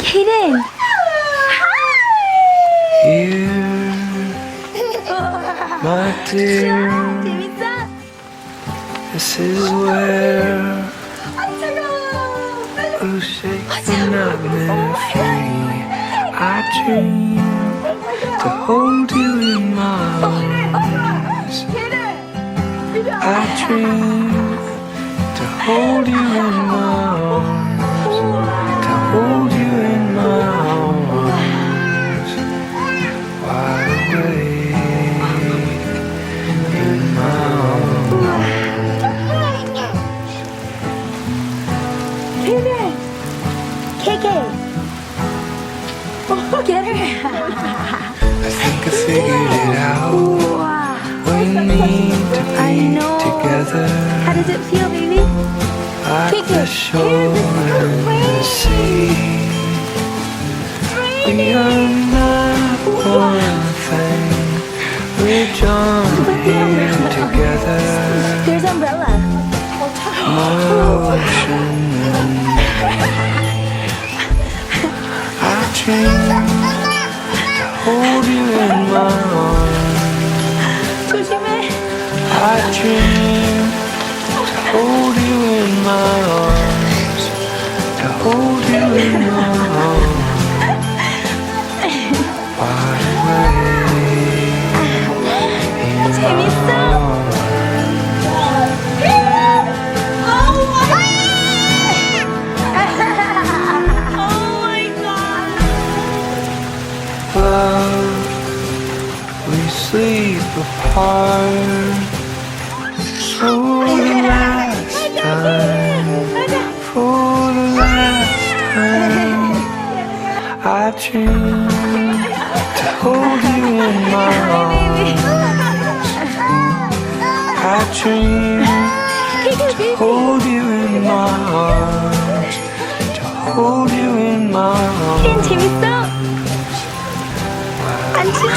Kaden. Here, my dear, 재밌어? this is where we'll shake the nightmare free. I dream to hold you in my arms. I dream to hold you in my arms. To hold you in my arms. Wide awake in my arms. Kaden. KK. Get her. I think I figured it out. Wow. We need to I be know. together. How does it feel, baby? Like Kick the it. shore and the sea. We are not one thing. We're joined here together. There's umbrella. My ocean. I dream to hold you in my arms. 조심해. I dream to hold you in my arms. To hold you in my arms. Wide awake in my 재밌어? arms. Love, we sleep apart for the last time. For the last time, I dream to hold you in my arms. I dream to hold you in my arms. To hold you in my 켄 arms. 재밌어? 안 추워?